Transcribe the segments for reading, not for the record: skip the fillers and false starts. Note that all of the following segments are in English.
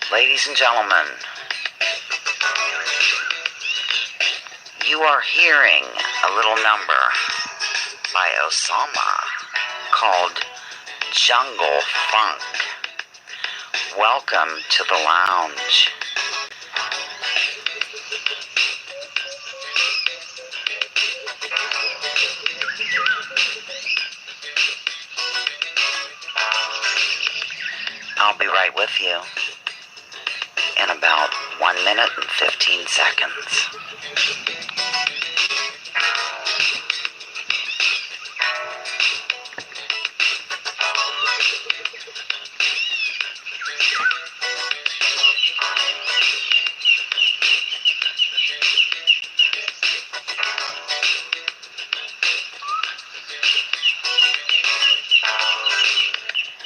Ladies and gentlemen, you are hearing a little number by Osama called Jungle Funk. Welcome to the lounge. I'll be right with you in about 1 minute and 15 seconds.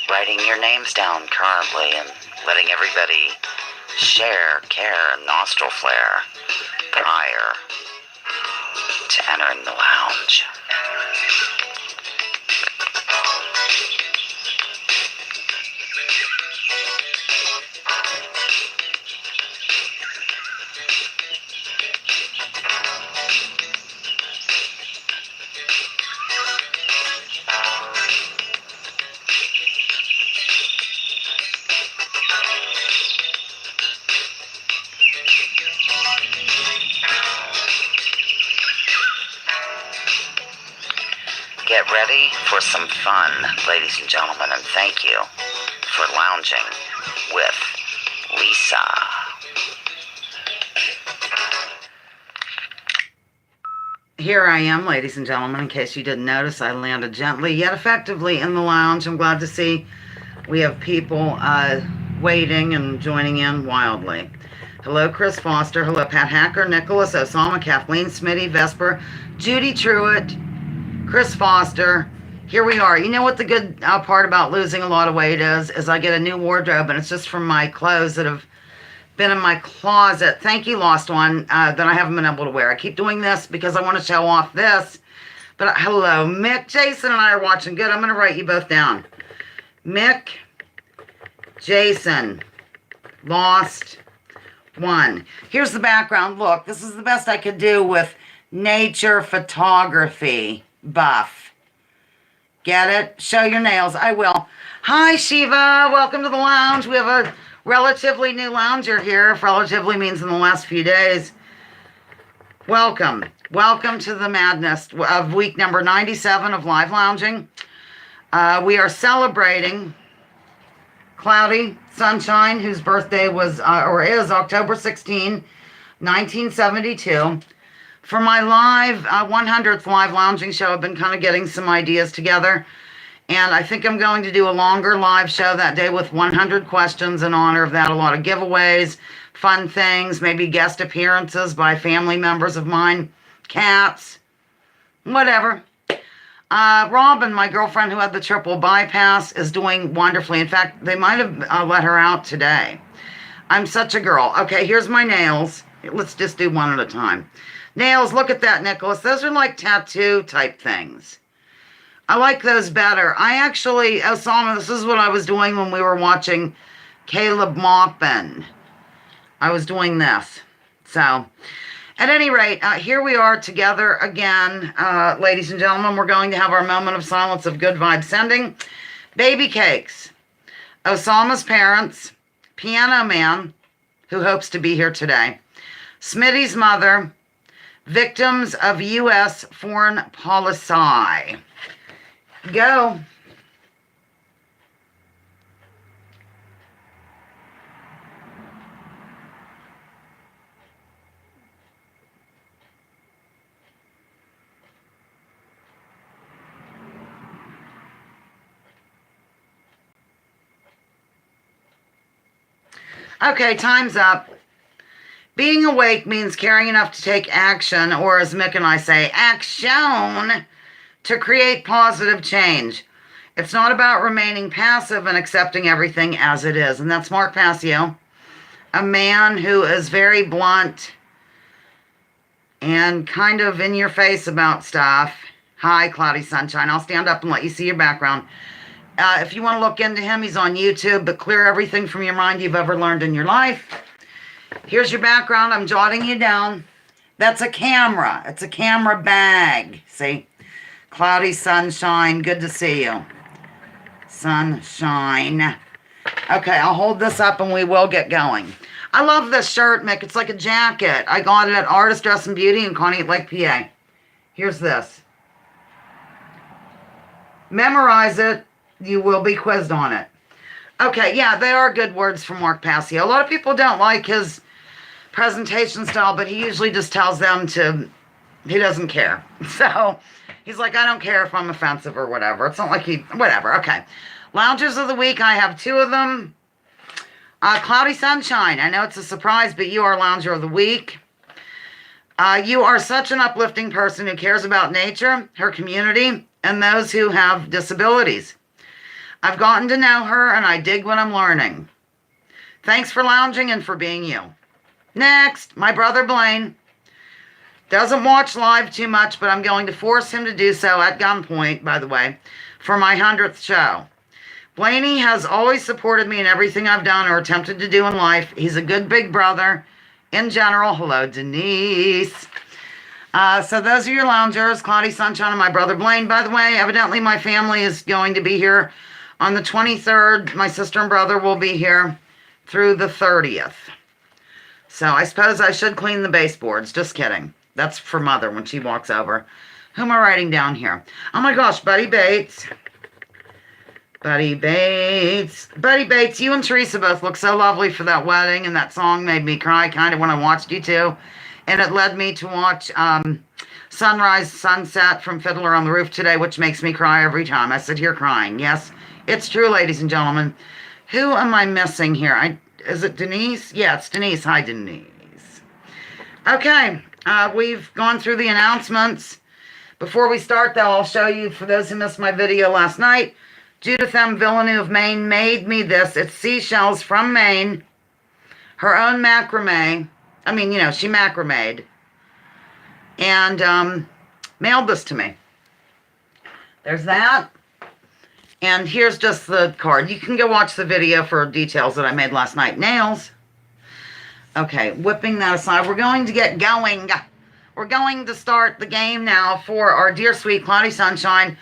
Writing your names down currently and letting everybody share, care, and nostril flare prior to entering the lounge. Get ready for some fun, ladies and gentlemen, and thank you for lounging with Lisa. Here I am, ladies and gentlemen. In case you didn't notice, I landed gently yet effectively in the lounge. I'm glad to see we have people waiting and joining in wildly. Hello, Chris Foster. Hello, Pat Hacker, Nicholas, Osama, Kathleen, Smitty, Vesper, Judy Truitt, Chris Foster. Here we are. You know what the good part about losing a lot of weight is I get a new wardrobe, and it's just from my clothes that have been in my closet. Thank you, Lost One, that I haven't been able to wear. I keep doing this because I want to show off this. But hello, Mick, Jason, and I are watching. Good. I'm going to write you both down. Mick, Jason, Lost One. Here's the background. Look, this is the best I could do with nature photography buff. Get it? Show your nails. I will. Hi, Shiva. Welcome to the lounge. We have a relatively new lounger here. If relatively means in the last few days. Welcome. Welcome to the madness of week number 97 of live lounging. We are celebrating Cloudy Sunshine, whose birthday was or is October 16, 1972. For my live 100th live lounging show, I've been kind of getting some ideas together. And I think I'm going to do a longer live show that day with 100 questions in honor of that. A lot of giveaways, fun things, maybe guest appearances by family members of mine, cats, whatever. Robin, my girlfriend who had the triple bypass, is doing wonderfully. In fact, they might have let her out today. I'm such a girl. Okay, here's my nails. Let's just do one at a time. Nails, look at that, Nicholas. Those are like tattoo type things. I like those better. I actually, Osama, this is what I was doing when we were watching Caleb Maupin. I was doing this. So, at any rate, here we are together again. Ladies and gentlemen, we're going to have our moment of silence of good vibe sending. Baby cakes. Osama's parents. Piano Man, who hopes to be here today. Smitty's mother. Victims of U.S. foreign policy. Go. Okay, time's up. Being awake means caring enough to take action, or as Mick and I say, action, to create positive change. It's not about remaining passive and accepting everything as it is. And that's Mark Passio, a man who is very blunt and kind of in your face about stuff. Hi, Cloudy Sunshine. I'll stand up and let you see your background. If you want to look into him, he's on YouTube, but clear everything from your mind you've ever learned in your life. Here's your background. I'm jotting you down. That's a camera. It's a camera bag. See? Cloudy sunshine. Good to see you. Sunshine. Okay, I'll hold this up and we will get going. I love this shirt, Mick. It's like a jacket. I got it at Artist Dress and Beauty in Conneaut Lake, PA. Here's this. Memorize it. You will be quizzed on it. Okay, yeah, they are good words from Mark Passio. A lot of people don't like his presentation style, but he usually just tells them he doesn't care. So, he's like, I don't care if I'm offensive or whatever. It's not like whatever. Okay. Loungers of the week, I have 2 of them. Cloudy Sunshine. I know it's a surprise, but you are Lounger of the week. You are such an uplifting person who cares about nature, her community, and those who have disabilities. I've gotten to know her, and I dig what I'm learning. Thanks for lounging and for being you. Next, my brother Blaine. Doesn't watch live too much, but I'm going to force him to do so at gunpoint, by the way, for my 100th show. Blaney has always supported me in everything I've done or attempted to do in life. He's a good big brother. In general, hello, Denise. So those are your loungers, Cloudy Sunshine and my brother Blaine. By the way, evidently my family is going to be here on the 23rd. My sister and brother will be here through the 30th. So I suppose I should clean the baseboards. Just kidding. That's for Mother when she walks over. Who am I writing down here? Oh my gosh, Buddy Bates. Buddy Bates. Buddy Bates, you and Teresa both look so lovely for that wedding, and that song made me cry kind of when I watched you two. And it led me to watch Sunrise Sunset from Fiddler on the Roof today, which makes me cry every time. I sit here crying. Yes, it's true, ladies and gentlemen. Who am I missing here? Is it Denise? Yeah, it's Denise. Hi, Denise. Okay, we've gone through the announcements. Before we start, though, I'll show you, for those who missed my video last night, Judith M. Villeneuve of Maine made me this. It's seashells from Maine. Her own macrame. I mean, she macrameed. And mailed this to me. There's that. And here's just the card. You can go watch the video for details that I made last night. Nails. Okay, whipping that aside. We're going to get going. We're going to start the game now for our dear sweet Cloudy Sunshine.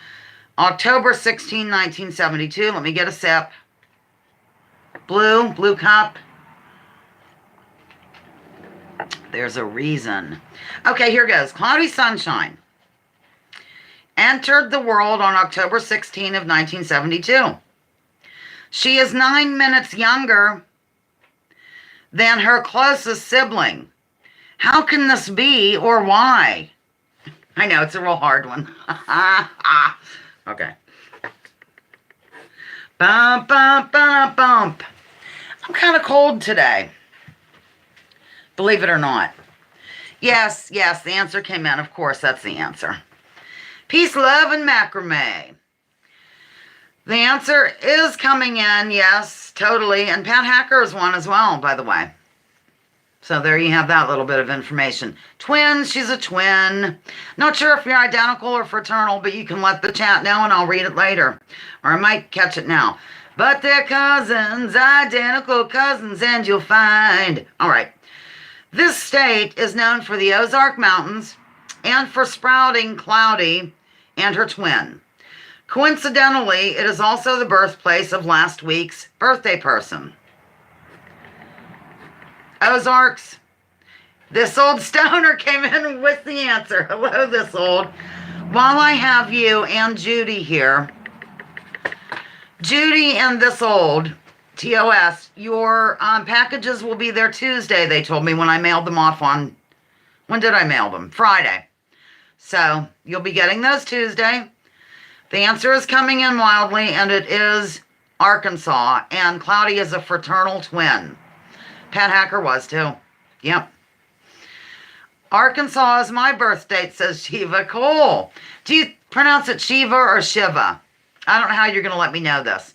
October 16, 1972. Let me get a sip. Blue cup. There's a reason. Okay, here goes. Cloudy Sunshine entered the world on October 16 of 1972. She is 9 minutes younger than her closest sibling. How can this be, or why? I know, it's a real hard one. Okay. Bump, bump, bump, bump. I'm kind of cold today. Believe it or not. Yes, the answer came in. Of course, that's the answer. Peace, love, and macrame. The answer is coming in, yes, totally. And Pat Hacker is one as well, by the way. So there you have that little bit of information. Twins, she's a twin. Not sure if you're identical or fraternal, but you can let the chat know and I'll read it later. Or I might catch it now. But they're cousins, identical cousins, and you'll find. All right. This state is known for the Ozark Mountains and for sprouting Cloudy and her twin. Coincidentally, it is also the birthplace of last week's birthday person. Ozarks. This old stoner came in with the answer. Hello, this old. While I have you and Judy here, Judy and this old, TOS, your packages will be there Tuesday, they told me, when I mailed them off on, when did I mail them? Friday. So, you'll be getting those Tuesday. The answer is coming in wildly, and it is Arkansas, and Cloudy is a fraternal twin. Pat Hacker was too. Yep. Arkansas is my birth date, says Shiva. Cool. Do you pronounce it Shiva or Shiva? I don't know how you're going to let me know this.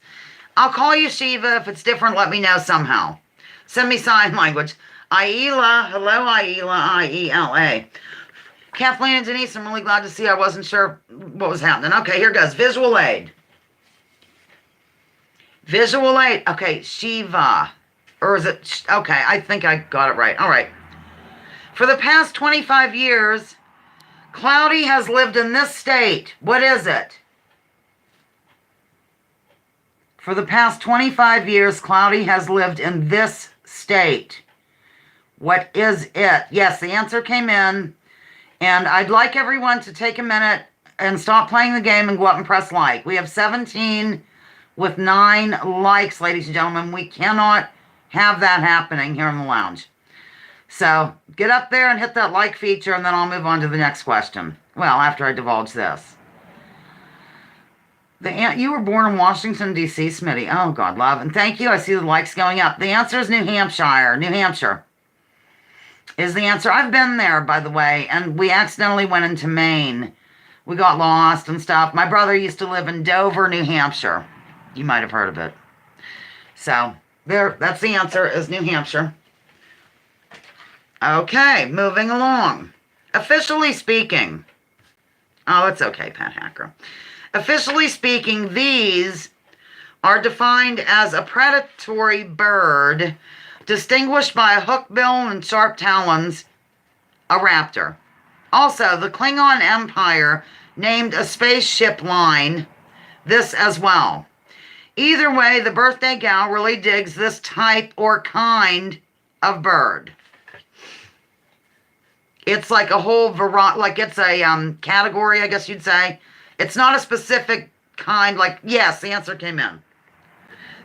I'll call you Shiva. If it's different, let me know somehow. Send me sign language. Aila. Hello, Aila. I-E-L-A. Kathleen and Denise, I'm really glad to see. I wasn't sure what was happening. Okay, here goes. Visual aid. Visual aid. Okay, Shiva. Or is it? Okay, I think I got it right. All right. For the past 25 years, Cloudy has lived in this state. What is it? For the past 25 years, Cloudy has lived in this state. What is it? Yes, the answer came in. And I'd like everyone to take a minute and stop playing the game and go up and press like. We have 17 with 9 likes, ladies and gentlemen. We cannot have that happening here in the lounge. So get up there and hit that like feature, and then I'll move on to the next question. Well, after I divulge this. You were born in Washington, D.C., Smitty. Oh, God, love. And thank you. I see the likes going up. The answer is New Hampshire. New Hampshire is the answer. I've been there, by the way, and we accidentally went into Maine. We got lost and stuff. My brother used to live in Dover, New Hampshire. You might have heard of it. So, that's the answer, is New Hampshire. Okay, moving along. Officially speaking. Oh, it's okay, Pat Hacker. Officially speaking, these are defined as a predatory bird distinguished by a hook bill and sharp talons, a raptor. Also, the Klingon Empire named a spaceship line this as well. Either way, the birthday gal really digs this type or kind of bird. It's like a whole variety, like it's a category, I guess you'd say. It's not a specific kind, like, yes, the answer came in.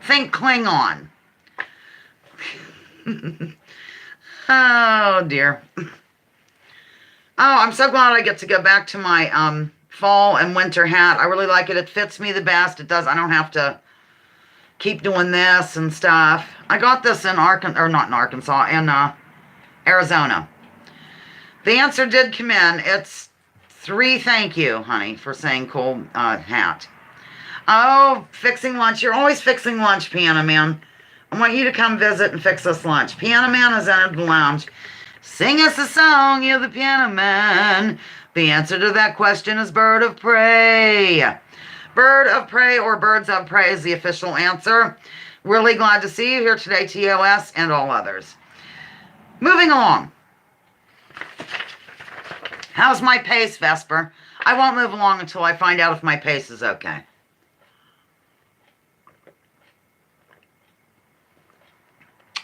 Think Klingon. Oh, dear. Oh, I'm so glad I get to go back to my fall and winter hat. I really like it. It fits me the best. It does. I don't have to keep doing this and stuff. I got this in Arkansas, or not in Arkansas, in Arizona. The answer did come in. It's 3, thank you, honey, for saying cool hat. Oh, fixing lunch. You're always fixing lunch, Piano Man. I want you to come visit and fix us lunch. Piano Man has entered the lounge. Sing us a song, you're the Piano Man. The answer to that question is bird of prey. Bird of prey or birds of prey is the official answer. Really glad to see you here today, TOS, and all others. Moving along. How's my pace, Vesper? I won't move along until I find out if my pace is okay.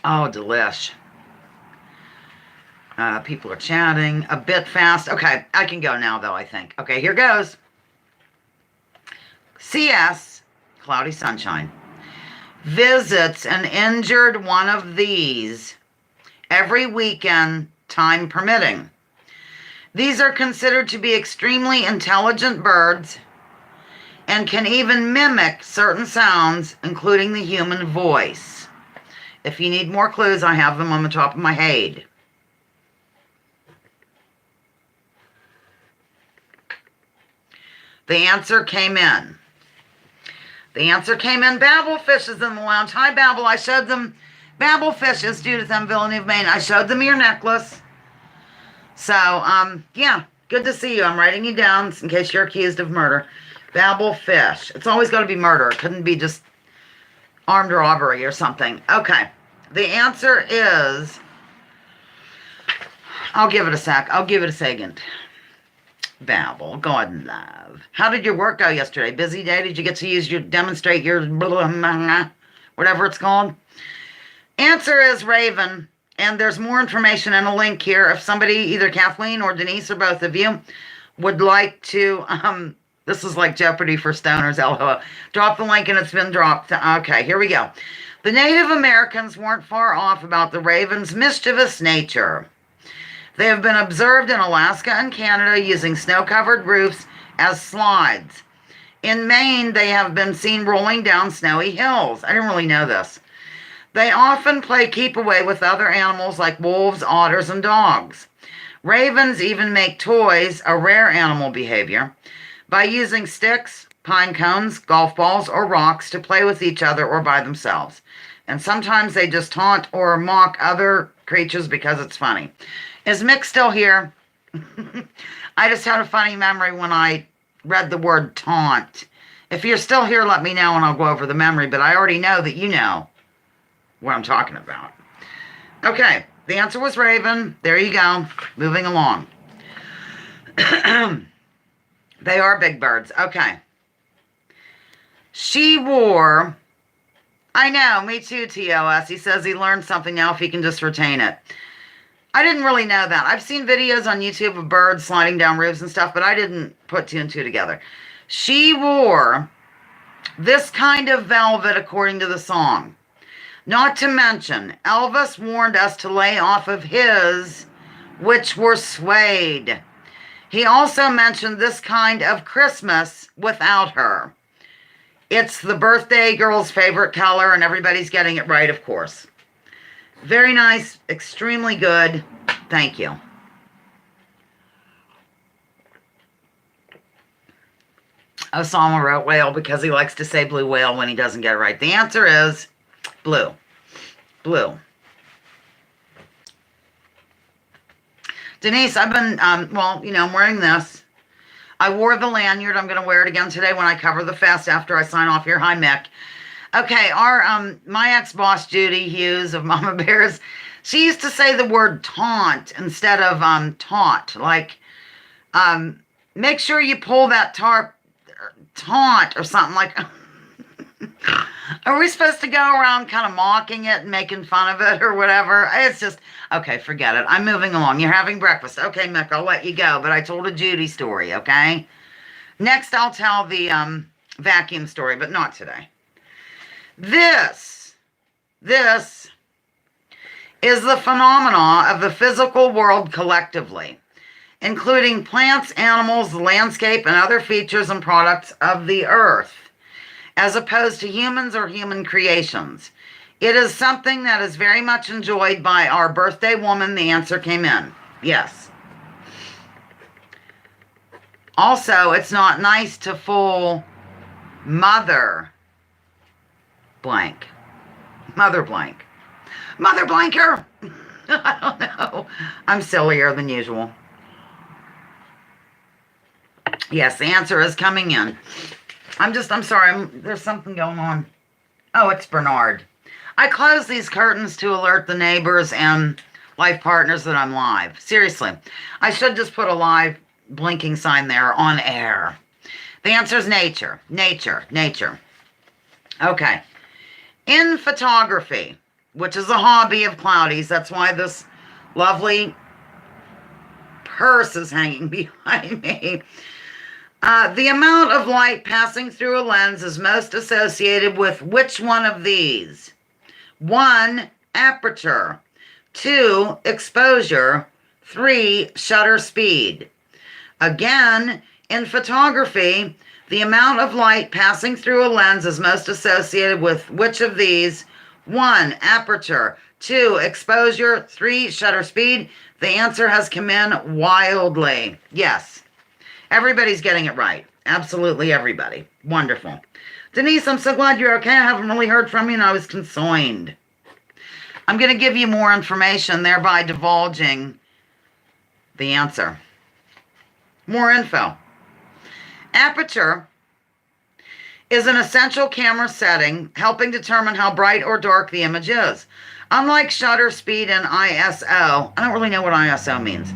Oh, delish. People are chatting a bit fast. Okay, I can go now, though, I think. Okay, here goes. CS, Cloudy Sunshine, visits an injured one of these every weekend, time permitting. These are considered to be extremely intelligent birds and can even mimic certain sounds, including the human voice. If you need more clues, I have them on the top of my head. The answer came in. The answer came in. Babelfish is in the lounge. Hi, Babel. I showed them. Babelfish is Judith M. Villeneuve, Maine. I showed them your necklace. So, yeah, good to see you. I'm writing you down in case you're accused of murder. Babelfish. It's always got to be murder. It couldn't be just armed robbery or something. Okay. The answer is, I'll give it a sec. I'll give it a second. Babel, God and love. How did your work go yesterday? Busy day? Did you get to demonstrate your whatever it's called? Answer is Raven. And there's more information and a link here. If somebody, either Kathleen or Denise or both of you, would like to, this is like Jeopardy for stoners, LOL. Drop the link and it's been dropped. Okay, here we go. The Native Americans weren't far off about the raven's mischievous nature. They have been observed in Alaska and Canada using snow-covered roofs as slides. In Maine, they have been seen rolling down snowy hills. I didn't really know this. They often play keep-away with other animals like wolves, otters, and dogs. Ravens even make toys, a rare animal behavior, by using sticks, pine cones, golf balls, or rocks to play with each other or by themselves. And sometimes they just taunt or mock other creatures because it's funny. Is Mick still here? I just had a funny memory when I read the word taunt. If you're still here, let me know and I'll go over the memory, but I already know that you know what I'm talking about. Okay, the answer was raven. There you go. Moving along. They are big birds. Okay. She wore... I know, me too, TOS. He says he learned something now if he can just retain it. I didn't really know that. I've seen videos on YouTube of birds sliding down roofs and stuff, but I didn't put two and two together. She wore this kind of velvet according to the song. Not to mention, Elvis warned us to lay off of his, which were suede. He also mentioned this kind of Christmas without her. It's the birthday girl's favorite color, and everybody's getting it right, of course. Very nice, extremely good. Thank you. Osama wrote whale because he likes to say blue whale when he doesn't get it right. The answer is blue. Blue. Denise, I've been, well, you know, I'm wearing this. I wore the lanyard. I'm going to wear it again today when I cover the fest after I sign off here. Hi, Mick. Okay, my ex-boss, Judy Hughes of Mama Bears, she used to say the word taunt instead of taunt. Like, make sure you pull that taunt or something like... Are we supposed to go around kind of mocking it and making fun of it or whatever? It's just, okay, forget it. I'm moving along. You're having breakfast. Okay, Mick, I'll let you go. But I told a Judy story, okay? Next, I'll tell the vacuum story, but not today. This is the phenomena of the physical world collectively, including plants, animals, the landscape, and other features and products of the earth, as opposed to humans or human creations. It is something that is very much enjoyed by our birthday woman. The answer came in. Yes. Also, it's not nice to fool mother blank. Mother blank. Mother blanker! I don't know. I'm sillier than usual. Yes, the answer is coming in. I'm sorry, there's something going on. Oh, it's Bernard. I close these curtains to alert the neighbors and life partners that I'm live. Seriously, I should just put a live blinking sign there on air. The answer is nature. Nature. Nature. Okay. In photography, which is a hobby of Cloudy's, that's why this lovely purse is hanging behind me. The amount of light passing through a lens is most associated with which one of these? 1, aperture. 2, exposure. 3, shutter speed. Again, in photography, the amount of light passing through a lens is most associated with which of these? 1, aperture. 2, exposure. 3, shutter speed. The answer has come in wildly. Yes. Everybody's getting it right. Absolutely everybody. Wonderful. Denise, I'm so glad you're okay. I haven't really heard from you and I was concerned. I'm going to give you more information, thereby divulging the answer. More info. Aperture is an essential camera setting helping determine how bright or dark the image is. Unlike shutter speed and ISO, I don't really know what ISO means.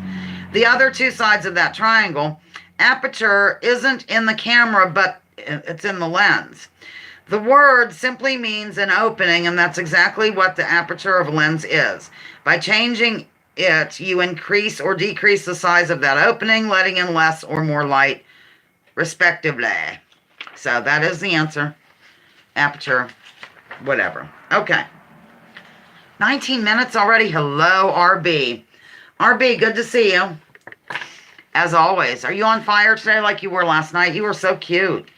The other two sides of that triangle, aperture isn't in the camera, but it's in the lens. The word simply means an opening, and that's exactly what the aperture of a lens is. By changing it, you increase or decrease the size of that opening, letting in less or more light, respectively. So that is the answer. Aperture, whatever. Okay. 19 minutes already. Hello, RB. RB, good to see you. As always. Are you on fire today like you were last night? You were so cute.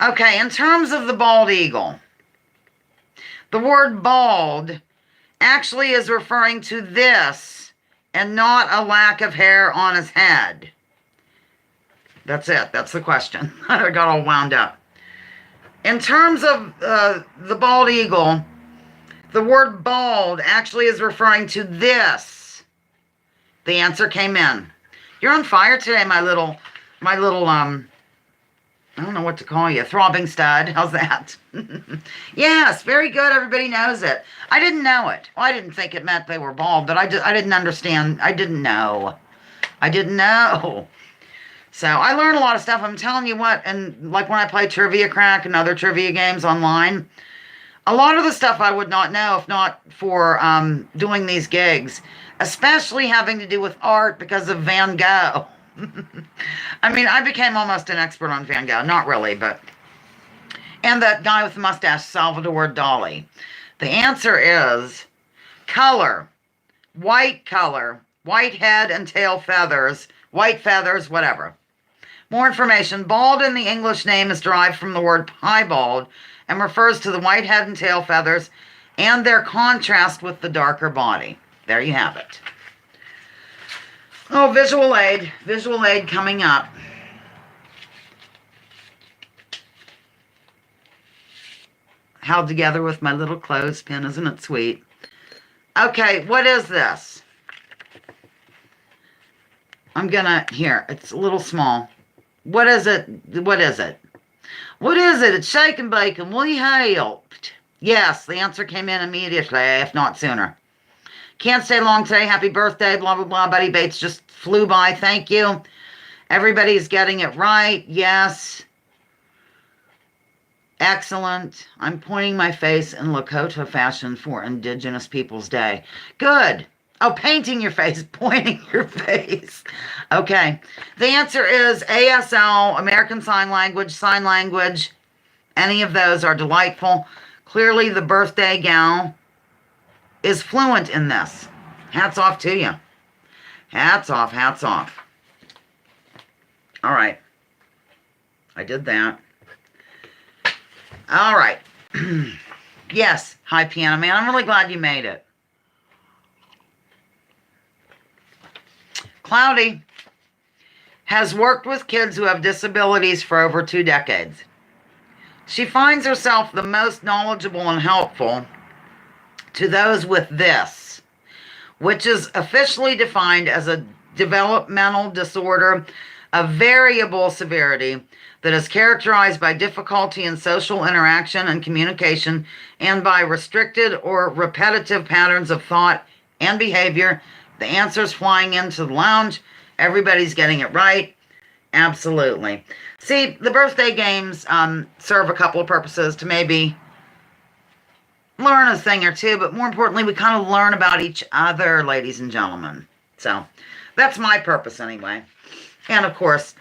Okay, in terms of the bald eagle, the word bald actually is referring to this and not a lack of hair on his head. That's it. That's the question. I got all wound up. In terms of the bald eagle, the word bald actually is referring to this. The answer came in. You're on fire today, my little I don't know what to call you. Throbbing stud. How's that? Yes, very good. Everybody knows it. I didn't know it. Well, I didn't think it meant they were bald, but I didn't understand. I didn't know. I didn't know. So I learned a lot of stuff. I'm telling you what, and like when I play Trivia Crack and other trivia games online, a lot of the stuff I would not know if not for doing these gigs, especially having to do with art because of Van Gogh. I mean, I became almost an expert on Van Gogh. Not really, but... And that guy with the mustache, Salvador Dali. The answer is color. White color. White head and tail feathers. White feathers, whatever. More information. Bald in the English name is derived from the word piebald and refers to the white head and tail feathers and their contrast with the darker body. There you have it. Oh, visual aid. Visual aid coming up. Held together with my little clothespin. Isn't it sweet? Okay, what is this? I'm gonna, here, it's a little small. What is it? What is it? What is it? It's shake and bacon. Will you help? Yes, the answer came in immediately, if not sooner. Can't stay long today. Happy birthday, blah, blah, blah. Buddy Bates just flew by. Thank you. Everybody's getting it right. Yes. Excellent. I'm pointing my face in Lakota fashion for Indigenous Peoples Day. Good. Oh, painting your face, pointing your face. Okay. The answer is ASL, American Sign Language. Any of those are delightful. Clearly, the birthday gal is fluent in this. Hats off to you. Hats off, hats off. All right. I did that. All right. Yes. Hi, Piano Man. I'm really glad you made it. Cloudy has worked with kids who have disabilities for over 2 decades. She finds herself the most knowledgeable and helpful to those with this, which is officially defined as a developmental disorder of variable severity that is characterized by difficulty in social interaction and communication and by restricted or repetitive patterns of thought and behavior. The answer's flying into the lounge. Everybody's getting it right. Absolutely. See, the birthday games serve a couple of purposes to maybe learn a thing or two, but more importantly, we kind of learn about each other, ladies and gentlemen. So that's my purpose anyway. And of course,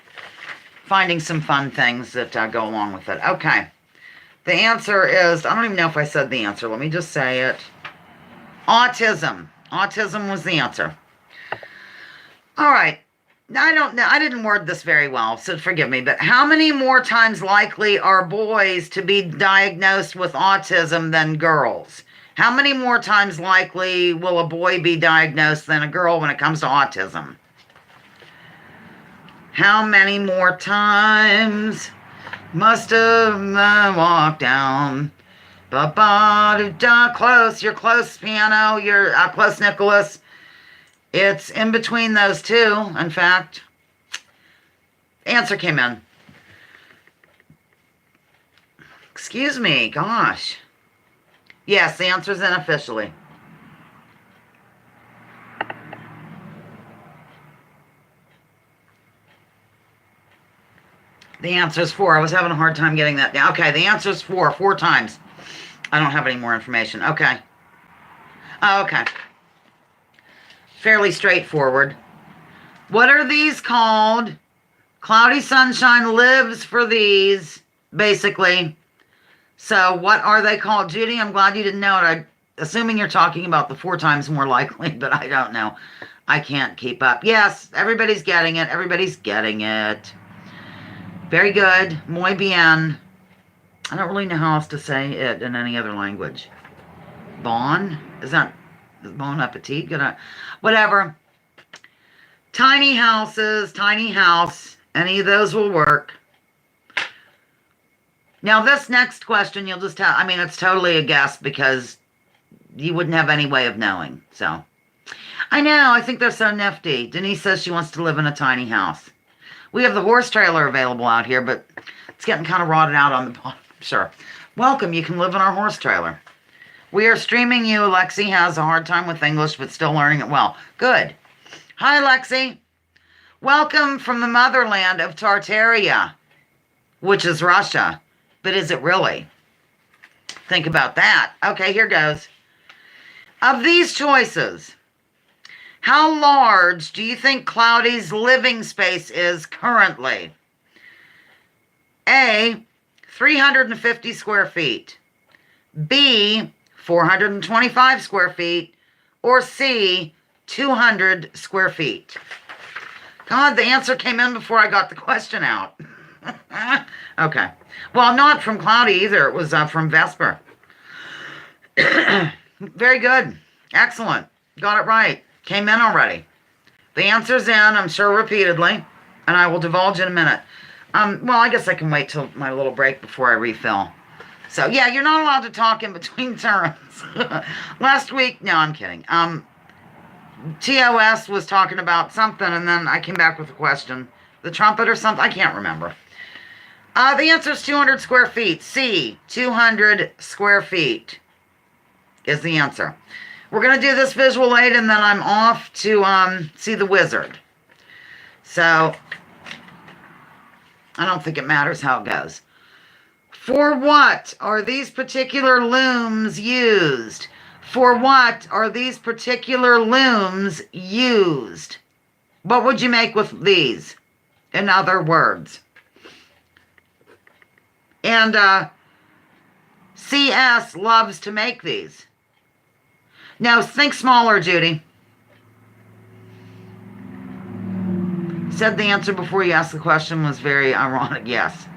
finding some fun things that go along with it. Okay. The answer is, I don't even know if I said the answer. Let me just say it. Autism. Autism was the answer. All right. I don't know. I didn't word this very well, so forgive me. But how many more times likely are boys to be diagnosed with autism than girls? How many more times likely will a boy be diagnosed than a girl when it comes to autism? How many more times must a man walk down? Ba-ba-da-da. Close. You're close, Piano. You're close, Nicholas. It's in between those two, in fact. Answer came in. Excuse me. Gosh. Yes, the answer's in officially. The answer is 4. I was having a hard time getting that down. Okay, the answer is 4. 4 times. I don't have any more information. Okay. Oh, okay. Fairly straightforward. What are these called? Cloudy Sunshine lives for these, basically. So what are they called? Judy, I'm glad you didn't know it. I'm assuming you're talking about the 4 times more likely, but I don't know. I can't keep up. Yes, everybody's getting it. Everybody's getting it. Very good. Muy bien. I don't really know how else to say it in any other language. Bon? Is bon appetit? Whatever. Tiny houses, tiny house. Any of those will work. Now, this next question, you'll just have, I mean, it's totally a guess because you wouldn't have any way of knowing. So, I know. I think they're so nifty. Denise says she wants to live in a tiny house. We have the horse trailer available out here, but it's It's getting kind of rotted out on the bottom. Sure. Welcome. You can live in our horse trailer. We are streaming you. Lexi has a hard time with English, but still learning it well. Good. Hi, Lexi. Welcome from the motherland of Tartaria, which is Russia. But is it really? Think about that. Okay, here goes. Of these choices, how large do you think Cloudy's living space is currently? A, 350 square feet. B, 425 square feet. Or C, 200 square feet. God, the answer came in before I got the question out. Okay. Well, not from Cloudy either. It was from Vesper. Very good. Excellent. Got it right. Came in already. The answer's in, I'm sure, repeatedly. And I will divulge in a minute. Well, I guess I can wait till my little break before I refill. So, yeah, you're not allowed to talk in between turns. Last week, no, I'm kidding. TOS was talking about something, and then I came back with a question. The trumpet or something? I can't remember. The answer is 200 square feet. C, 200 square feet is the answer. We're going to do this visual aid, and then I'm off to see the wizard. So, I don't think it matters how it goes. For what are these particular looms used? For what are these particular looms used? What would you make with these? In other words. And CS loves to make these. Now, think smaller, Judy. Said the answer before you asked the question was very ironic. Yes.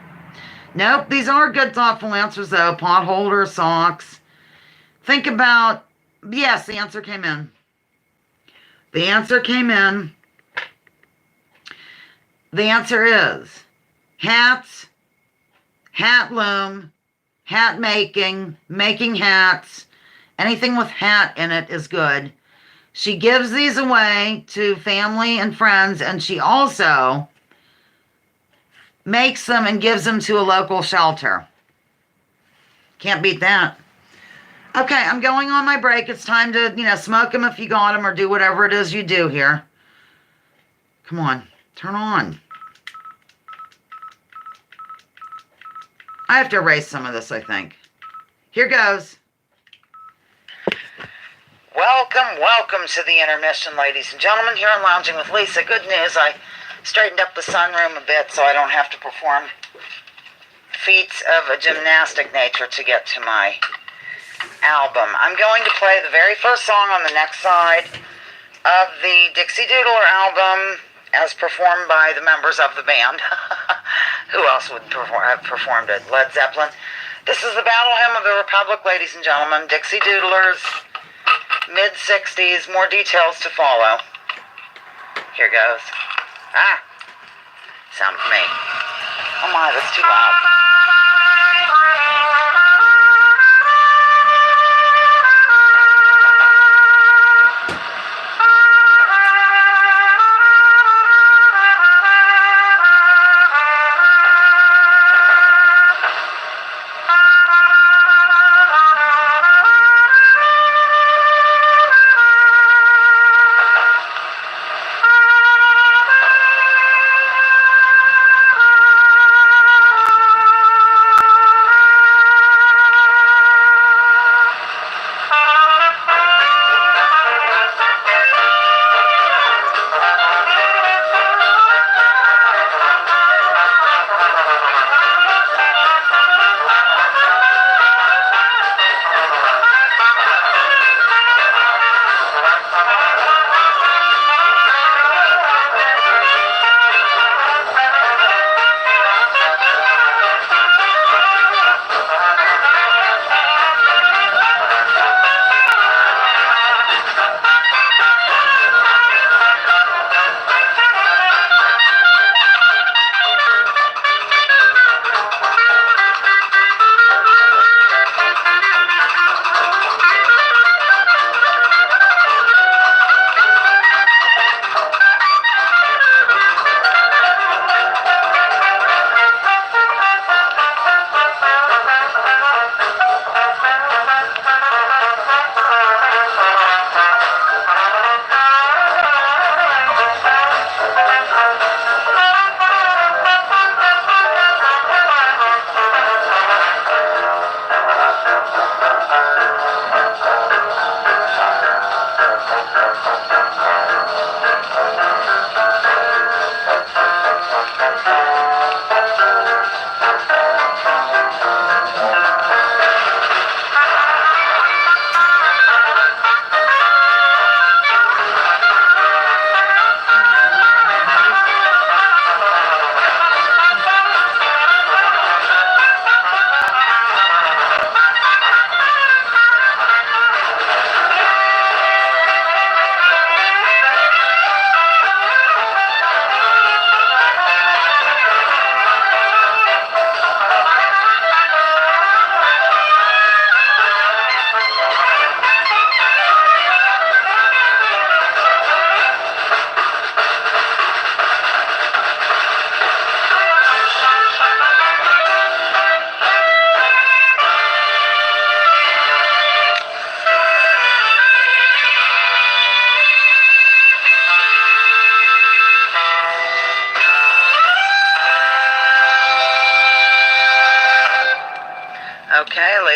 Nope, these are good, thoughtful answers, though. Pot holder, socks. Think about, yes, the answer came in. The answer came in. The answer is hats, hat loom, hat making, making hats. Anything with hat in it is good. She gives these away to family and friends, and she also makes them and gives them to a local shelter. Can't beat that. Okay, I'm going on my break. It's time to, smoke them if you got them or do whatever it is you do here. Come on, turn on. I have to erase some of this, I think. Here goes. Welcome to the intermission, ladies and gentlemen, here on Lounging with Lisa. Good news, I straightened up the sunroom a bit so I don't have to perform feats of a gymnastic nature to get to my album. I'm going to play the very first song on the next side of the Dixie Doodler album as performed by the members of the band. Who else would have performed it? Led Zeppelin. This is the Battle Hymn of the Republic, ladies and gentlemen. Dixie Doodlers, mid-60s. More details to follow. Here goes. Sound of me. Oh my, that's too loud.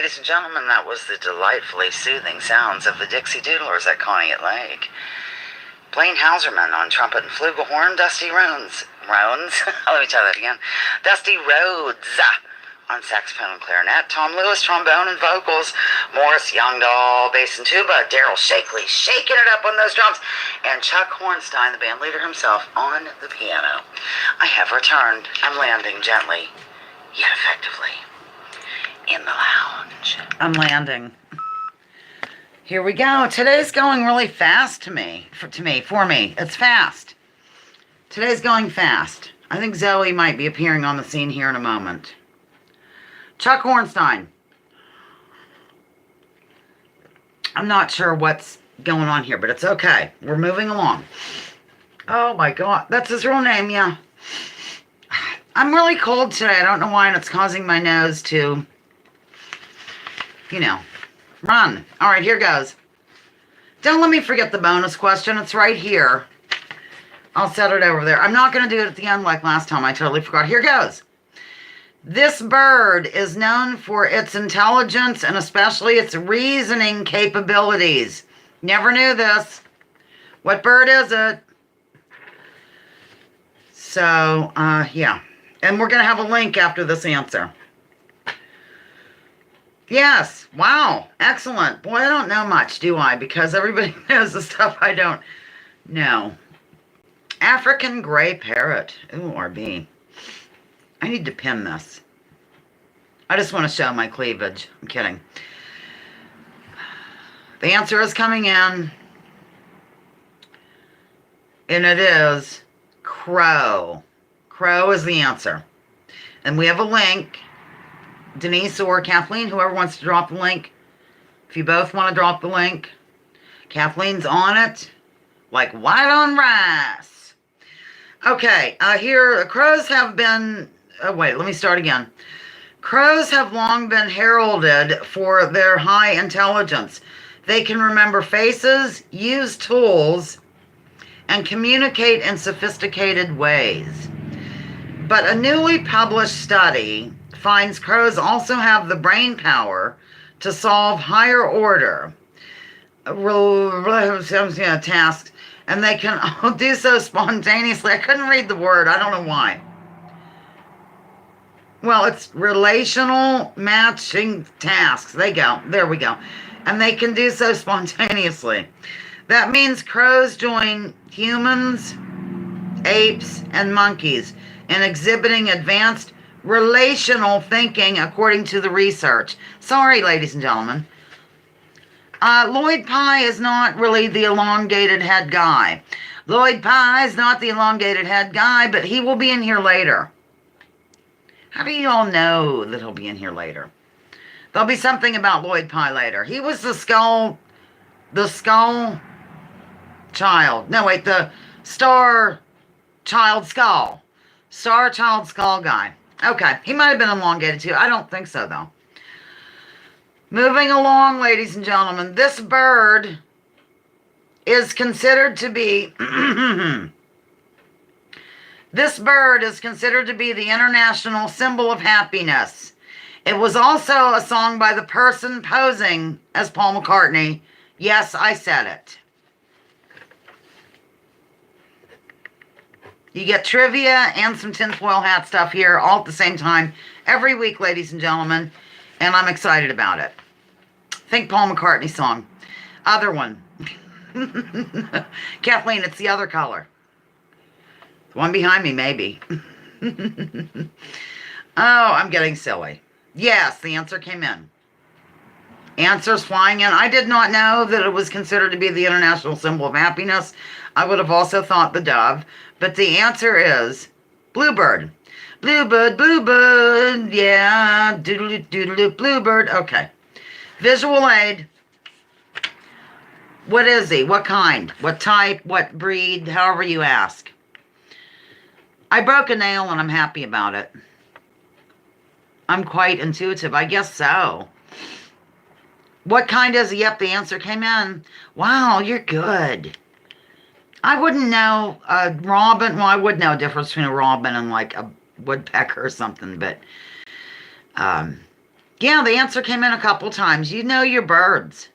ladies and gentlemen, that was the delightfully soothing sounds of the Dixie Doodlers at Conneaut Lake. Blaine Hauserman on trumpet and flugelhorn, Dusty Rhodes, let me try that again, Dusty Rhodes on saxophone and clarinet, Tom Lewis, trombone and vocals, Morris Youngdahl, bass and tuba, Daryl Shakely shaking it up on those drums, and Chuck Hornstein, the band leader himself, on the piano. I have returned. I'm landing gently, yet effectively, in the lounge. I'm landing. Here we go. Today's going really fast for me. It's fast. Today's going fast. I think Zoe might be appearing on the scene here in a moment. Chuck Hornstein. I'm not sure what's going on here, but it's okay. We're moving along. Oh my God. That's his real name, yeah. I'm really cold today. I don't know why, and it's causing my nose to, run. All right, here goes. Don't let me forget the bonus question. It's right here. I'll set it over there. I'm not going to do it at the end like last time. I totally forgot. Here goes. This bird is known for its intelligence and especially its reasoning capabilities. Never knew this. What bird is it? So, yeah. And we're going to have a link after this answer. Yes. Wow. Excellent. Boy, I don't know much, do I? Because everybody knows the stuff I don't know. African gray parrot. Ooh, RB. I need to pin this. I just want to show my cleavage. I'm kidding. The answer is coming in. And it is crow. Crow is the answer. And we have a link. Denise or Kathleen, whoever wants to drop the link. If you both want to drop the link. Kathleen's on it. Like white on rice. Okay, here, crows have been... Oh, wait, let me start again. Crows have long been heralded for their high intelligence. They can remember faces, use tools, and communicate in sophisticated ways. But a newly published study finds crows also have the brain power to solve higher order tasks, and they can do so spontaneously. I couldn't read the word. I don't know why. Well, it's relational matching tasks. There we go. And they can do so spontaneously. That means crows join humans, apes, and monkeys in exhibiting advanced relational thinking according to the research. Sorry, ladies and gentlemen. Lloyd Pye is not really the elongated head guy. Lloyd Pye is not the elongated head guy, but he will be in here later. How do you all know that he'll be in here later? There'll be something about Lloyd Pye later. He was the skull child. No, wait, the Star Child Skull. Star Child Skull guy. Okay, he might have been elongated too. I don't think so, though. Moving along, ladies and gentlemen. This bird is considered to be... This bird is considered to be the international symbol of happiness. It was also a song by the person posing as Paul McCartney. Yes, I said it. You get trivia and some tinfoil hat stuff here all at the same time every week, ladies and gentlemen, and I'm excited about it. Think Paul McCartney song. Other one. Kathleen, it's the other color. The one behind me, maybe. Oh, I'm getting silly. Yes, the answer came in. Answers flying in. I did not know that it was considered to be the international symbol of happiness. I would have also thought the dove. But the answer is bluebird. Bluebird, bluebird. Yeah. Doodle doodle bluebird. Okay. Visual aid. What is he? What kind? What type? What breed? However you ask. I broke a nail and I'm happy about it. I'm quite intuitive. I guess so. What kind is he? Yep, the answer came in. Wow, you're good. I wouldn't know a robin. Well, I would know the difference between a robin and like a woodpecker or something, but Yeah, the answer came in a couple times. You know your birds.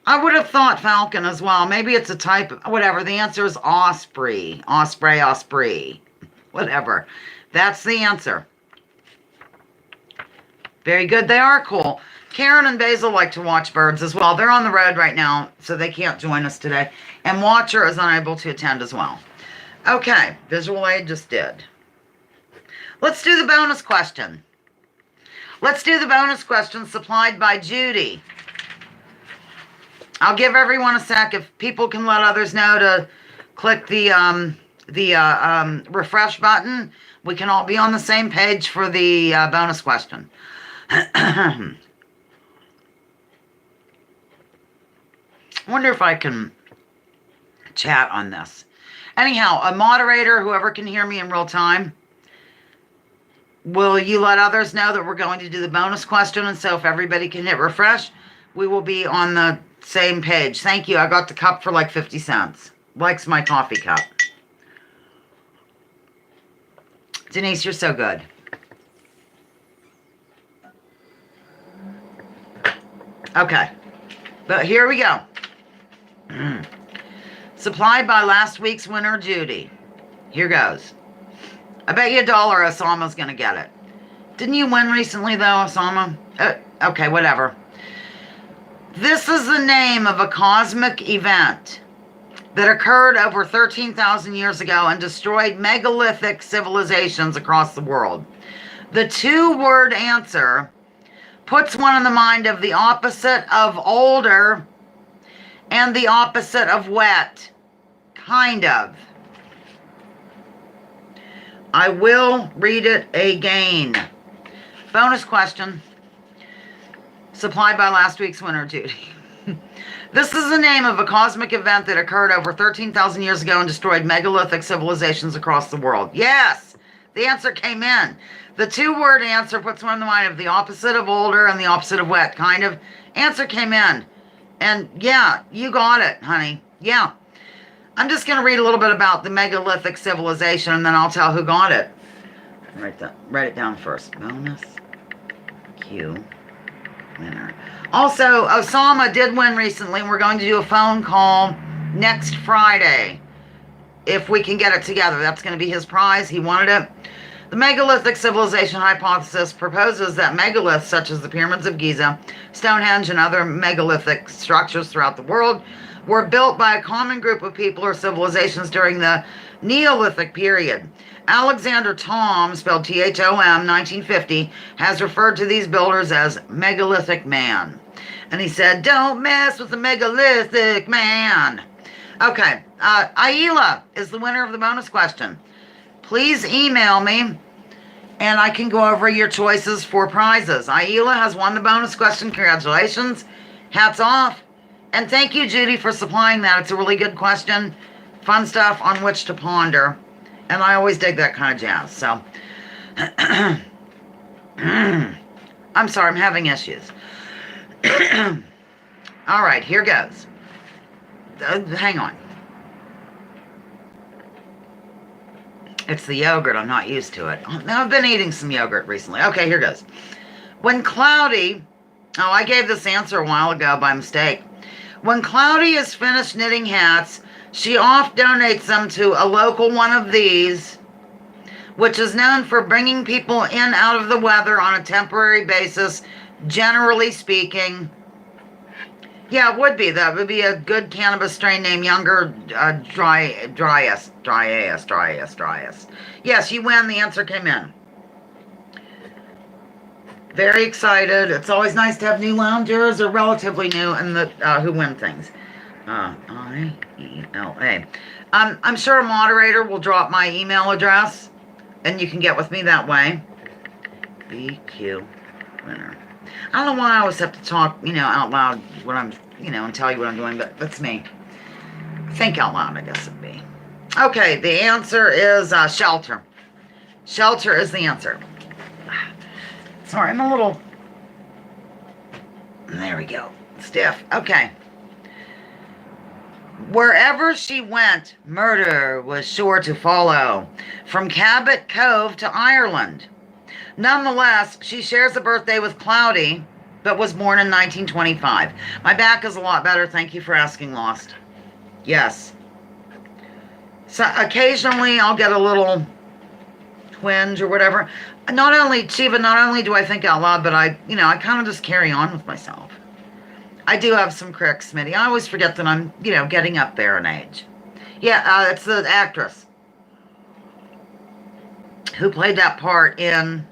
I would have thought falcon as well. Maybe it's a type of, whatever. The answer is osprey. Osprey, osprey. Whatever. That's the answer. Very good. They are cool. Karen and Basil like to watch birds as well. They're on the road right now, so they can't join us today. And Watcher is unable to attend as well. Okay, visual aid just did. Let's do the bonus question. Let's do the bonus question supplied by Judy. I'll give everyone a sec. If people can let others know to click the refresh button, we can all be on the same page for the bonus question. I wonder if I can chat on this. Anyhow, a moderator, whoever can hear me in real time, will you let others know that we're going to do the bonus question? And so if everybody can hit refresh, we will be on the same page. Thank you. I got the cup for like 50 cents. Likes my coffee cup. Denise, you're so good. Okay. But here we go. Supplied by last week's winner, Judy. Here goes. I bet you $1 Osama's going to get it. Didn't you win recently, though, Osama? Okay, whatever. This is the name of a cosmic event that occurred over 13,000 years ago and destroyed megalithic civilizations across the world. The two-word answer puts one in the mind of the opposite of older and the opposite of wet. Kind of. I will read it again. Bonus question. Supplied by last week's winner, Judy. This is the name of a cosmic event that occurred over 13,000 years ago and destroyed megalithic civilizations across the world. Yes, the answer came in. The two-word answer puts one in the mind of the opposite of older and the opposite of wet. Kind of. Answer came in. And yeah, you got it, honey. Yeah. I'm just going to read a little bit about the megalithic civilization and then I'll tell who got it. Write it down first. Bonus Q winner. Also, Osama did win recently. We're going to do a phone call next Friday if we can get it together. That's going to be his prize. He wanted it. The megalithic civilization hypothesis proposes that megaliths such as the pyramids of Giza, Stonehenge, and other megalithic structures throughout the world were built by a common group of people or civilizations during the Neolithic period. Alexander Thom, spelled Thom, 1950, has referred to these builders as megalithic man. And he said, don't mess with the megalithic man. Okay, Aila is the winner of the bonus question. Please email me and I can go over your choices for prizes. Aila has won the bonus question. Congratulations. Hats off. And thank you, Judy, for supplying that. It's a really good question. Fun stuff on which to ponder. And I always dig that kind of jazz. So, I'm sorry, I'm having issues. All right, here goes. Hang on. It's the yogurt. I'm not used to it. I've been eating some yogurt recently. Okay, here goes. When Cloudy... Oh, I gave this answer a while ago by mistake. When Cloudy is finished knitting hats, she oft donates them to a local one of these, which is known for bringing people in out of the weather on a temporary basis, generally speaking. Yeah, it would be. That would be a good cannabis strain named Younger Dryas. Yes, you win. The answer came in. Very excited. It's always nice to have new loungers or relatively new and the who win things. I-E-L-A. I'm sure a moderator will drop my email address and you can get with me that way. BQ winner. I don't know why I always have to talk, out loud when I'm, and tell you what I'm doing, but that's me. Think out loud, I guess it'd be. Okay, the answer is shelter. Shelter is the answer. Sorry, I'm a little... There we go. Stiff. Okay. Wherever she went, murder was sure to follow. From Cabot Cove to Ireland. Nonetheless, she shares a birthday with Cloudy, but was born in 1925. My back is a lot better. Thank you for asking, Lost. Yes. So occasionally I'll get a little twinge or whatever. Not only, Chiva, not only do I think out loud, but I kind of just carry on with myself. I do have some cricks, Smitty. I always forget that I'm, getting up there in age. Yeah, it's the actress who played that part in...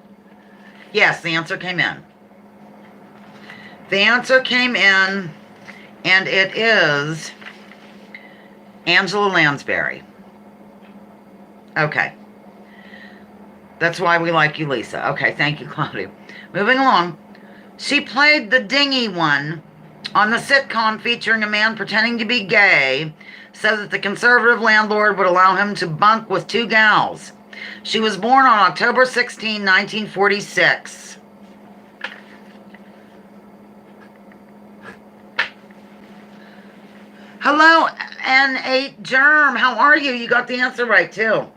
Yes, the answer came in. The answer came in, and it is Angela Lansbury. Okay. That's why we like you, Lisa. Okay, thank you, Claudia. Moving along. She played the dingy one on the sitcom featuring a man pretending to be gay so that the conservative landlord would allow him to bunk with two gals. She was born on October 16, 1946. Hello, N8 Germ. How are you? You got the answer right, too.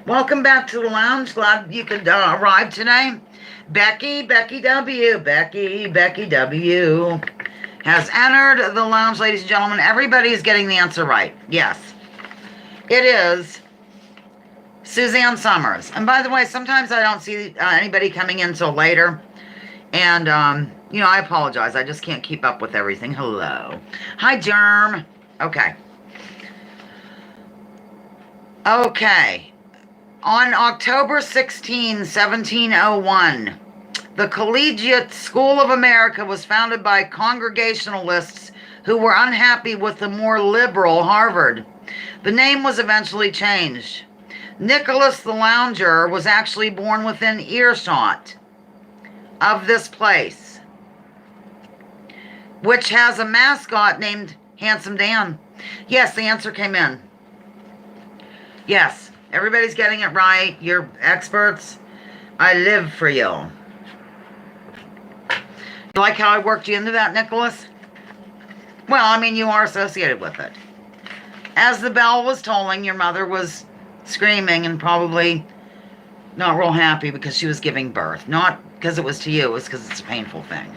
Welcome back to the lounge. Glad you could arrive today. Becky W. Becky W. has entered the lounge, ladies and gentlemen. Everybody is getting the answer right. Yes. It is Suzanne Summers. And by the way, sometimes I don't see anybody coming in till later. And, I apologize. I just can't keep up with everything. Hello. Hi, Germ. Okay. Okay. On October 16, 1701, the Collegiate School of America was founded by Congregationalists who were unhappy with the more liberal Harvard. The name was eventually changed. Nicholas the Lounger was actually born within earshot of this place, which has a mascot named Handsome Dan. Yes, the answer came in. Yes, everybody's getting it right. You're experts. I live for you. You like how I worked you into that, Nicholas? Well, you are associated with it. As the bell was tolling, your mother was screaming and probably not real happy because she was giving birth. Not because it was to you, it was because it's a painful thing.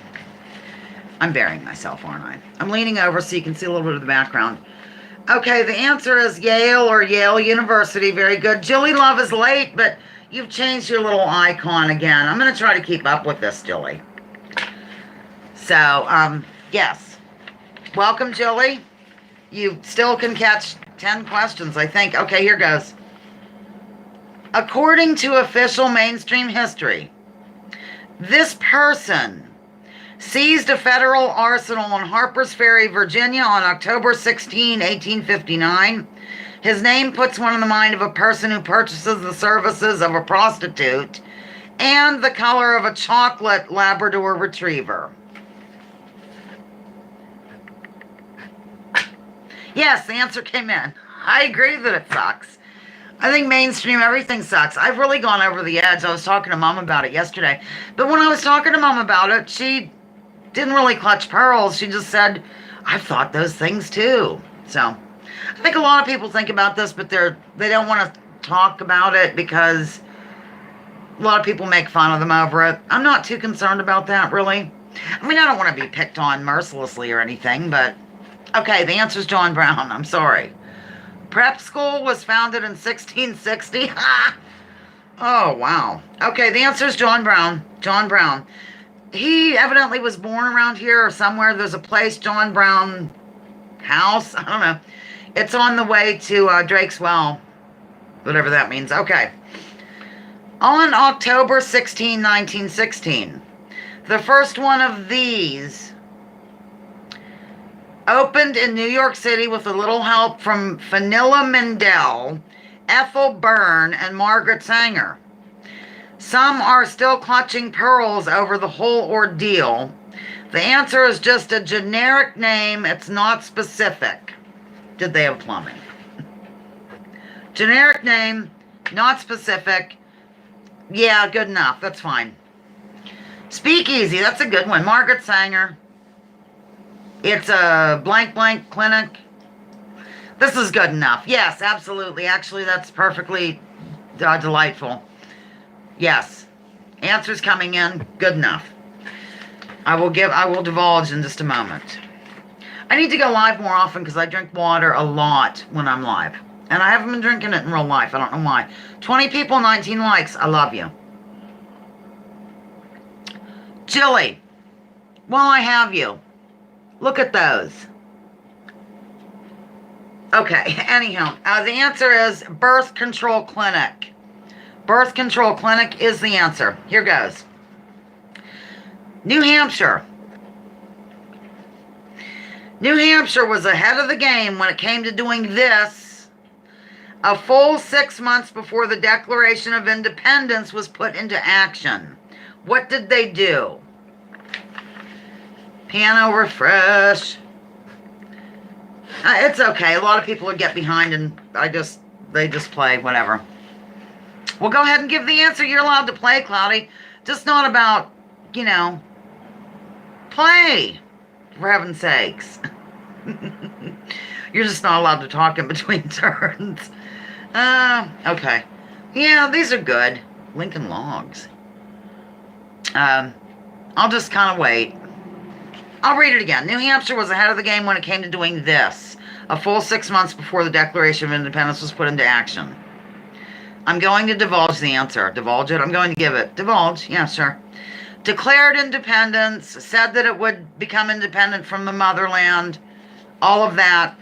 I'm burying myself, aren't I? I'm leaning over so you can see a little bit of the background. Okay, the answer is Yale or Yale University. Very good. Jilly Love is late, but you've changed your little icon again. I'm going to try to keep up with this, Jilly. So, yes. Welcome, Jilly. You still can catch 10 questions, I think. Okay, here goes. According to official mainstream history, this person seized a federal arsenal on Harper's Ferry, Virginia on October 16, 1859. His name puts one in the mind of a person who purchases the services of a prostitute and the color of a chocolate Labrador retriever. Yes, the answer came in. I agree that it sucks. I think mainstream everything sucks. I've really gone over the edge. I was talking to Mom about it yesterday. But when I was talking to Mom about it, she didn't really clutch pearls. She just said, I've thought those things too. So I think a lot of people think about this, but they don't want to talk about it because a lot of people make fun of them over it. I'm not too concerned about that, really. I don't want to be picked on mercilessly or anything, but okay, the answer is John Brown. I'm sorry. Prep school was founded in 1660. Oh, wow. Okay, the answer is John Brown. John Brown. He evidently was born around here or somewhere. There's a place, John Brown House. I don't know. It's on the way to Drake's Well, whatever that means. Okay. On October 16, 1916, the first one of these opened in New York City with a little help from Fanilla Mendel, Ethel Byrne, and Margaret Sanger. Some are still clutching pearls over the whole ordeal. The answer is just a generic name. It's not specific. Did they have plumbing? Generic name, not specific. Yeah, good enough. That's fine. Speakeasy, that's a good one. Margaret Sanger. It's a blank clinic. This is good enough. Yes, absolutely. Actually, that's perfectly delightful. Yes. Answers coming in. Good enough. I will divulge in just a moment. I need to go live more often because I drink water a lot when I'm live. And I haven't been drinking it in real life. I don't know why. 20 people, 19 likes. I love you. Jilly, while I have you, look at those. Okay, anyhow, the answer is birth control clinic. Birth control clinic is the answer. Here goes. New Hampshire. New Hampshire was ahead of the game when it came to doing this a full 6 months before the Declaration of Independence was put into action. What did they do? Piano refresh. It's okay. A lot of people would get behind and they just play, whatever. Well, go ahead and give the answer. You're allowed to play, Cloudy. Just not about, play, for heaven's sakes. You're just not allowed to talk in between turns. Okay. Yeah, these are good. Lincoln Logs. I'll just kind of wait. I'll read it again. New Hampshire was ahead of the game when it came to doing this a full 6 months before the Declaration of Independence was put into action. I'm going to divulge the answer. Divulge it? I'm going to give it. Divulge. Yeah, sure. Declared independence, said that it would become independent from the motherland. All of that,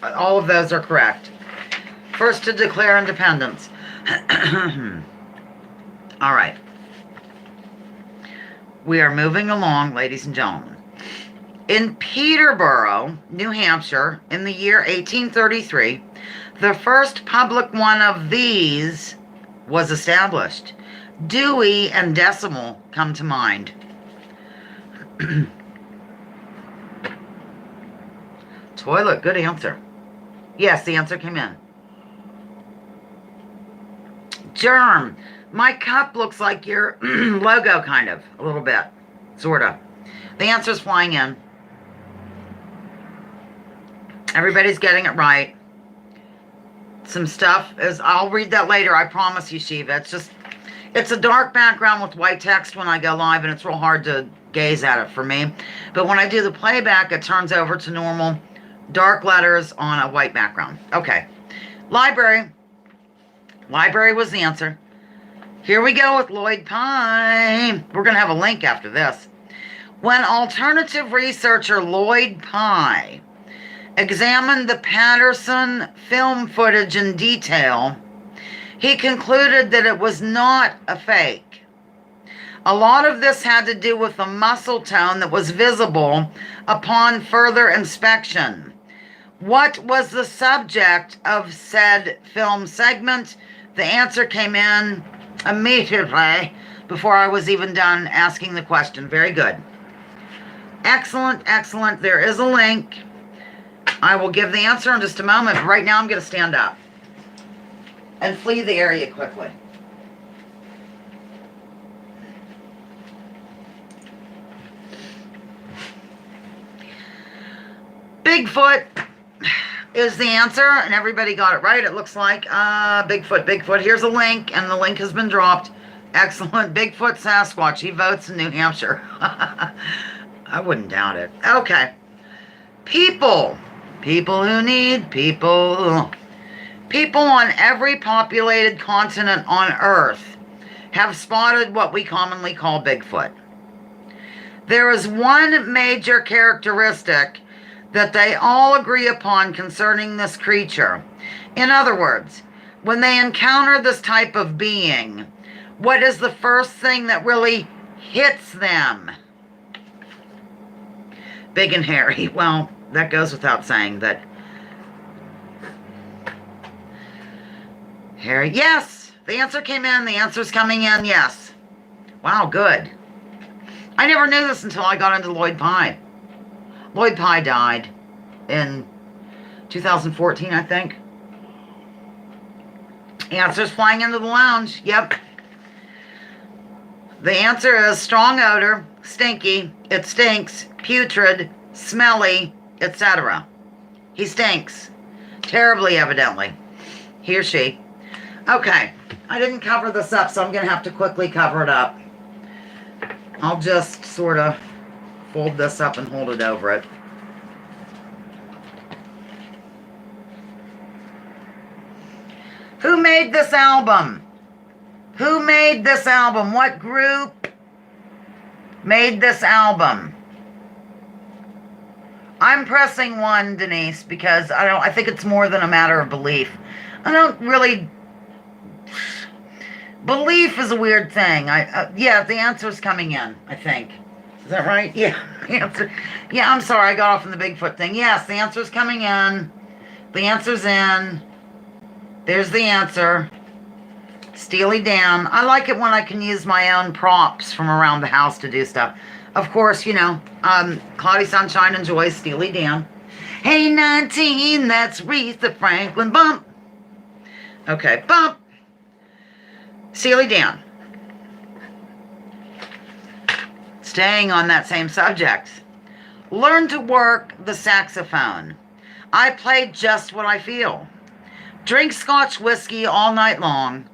all of those are correct. First to declare independence. All right. We are moving along, ladies and gentlemen. In Peterborough, New Hampshire, in the year 1833, the first public one of these was established. Dewey and Decimal come to mind. Toilet, good answer. Yes, the answer came in. Germ. My cup looks like your logo, kind of. A little bit. Sort of. The answer's flying in. Everybody's getting it right. Some stuff is... I'll read that later. I promise you, Shiva. It's a dark background with white text when I go live, and it's real hard to gaze at it for me. But when I do the playback, it turns over to normal dark letters on a white background. Okay. Library. Library was the answer. Here we go with Lloyd Pye. We're going to have a link after this. When alternative researcher Lloyd Pye examined the Patterson film footage in detail, he concluded that it was not a fake. A lot of this had to do with the muscle tone that was visible upon further inspection. What was the subject of said film segment? The answer came in immediately before I was even done asking the question. Very good. Excellent, excellent. There is a link. I will give the answer in just a moment, but right now I'm going to stand up and flee the area quickly. Bigfoot is the answer, and everybody got it right. It looks like Bigfoot. Here's a link, and the link has been dropped. Excellent. Bigfoot Sasquatch. He votes in New Hampshire. I wouldn't doubt it. Okay. People who need people. People on every populated continent on Earth have spotted what we commonly call Bigfoot. There is one major characteristic that they all agree upon concerning this creature. In other words, when they encounter this type of being, what is the first thing that really hits them? Big and hairy. Well, that goes without saying that. Hairy. Yes, the answer came in. The answer's coming in. Yes. Wow, good. I never knew this until I got into Lloyd Pye. Lloyd Pye died in 2014, I think. The answer's flying into the lounge. Yep. The answer is strong odor, stinky, it stinks, putrid, smelly, etc. He stinks. Terribly, evidently. He or she. Okay. I didn't cover this up, so I'm going to have to quickly cover it up. I'll just sort of fold this up and hold it over it. Who made this album? Who made this album? What group made this album? I'm pressing 1, Denise, because I think it's more than a matter of belief. I don't really... Belief is a weird thing. Yeah, the answer's coming in, I think. Is that right? Yeah, answer. Yeah, I'm sorry, I got off on the Bigfoot thing. Yes, the answer's coming in. The answer's in. There's the answer. Steely Dan. I like it when I can use my own props from around the house to do stuff. Of course, you know, Cloudy Sunshine enjoys Steely Dan. Hey, 19, that's Aretha Franklin. Bump. Okay, bump. Steely Dan. Staying on that same subject. Learn to work the saxophone. I play just what I feel. Drink Scotch whiskey all night long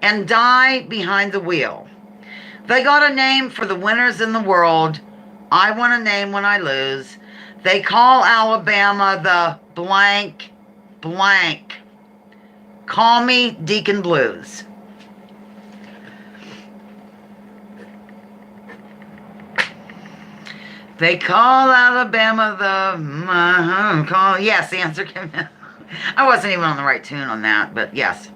and die behind the wheel. They got a name for the winners in the world. I want a name when I lose. They call Alabama the blank blank. Call me Deacon Blues. They call Alabama the... Yes, the answer came in. I wasn't even on the right tune on that, but yes.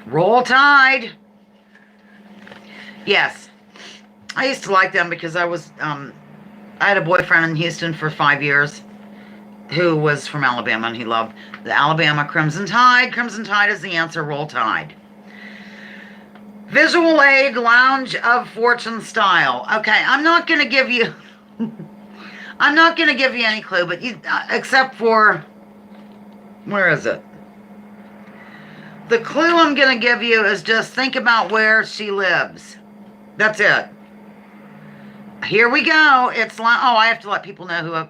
Roll Tide. Yes. I used to like them because I had a boyfriend in Houston for 5 years who was from Alabama, and he loved the Alabama Crimson Tide. Crimson Tide is the answer. Roll Tide. Visual Aid Lounge of Fortune style. Okay, I'm not going to give you... I'm not going to give you any clue, but you, except for... Where is it? The clue I'm going to give you is just think about where she lives. That's it. Here we go. It's... Oh, I have to let people know who...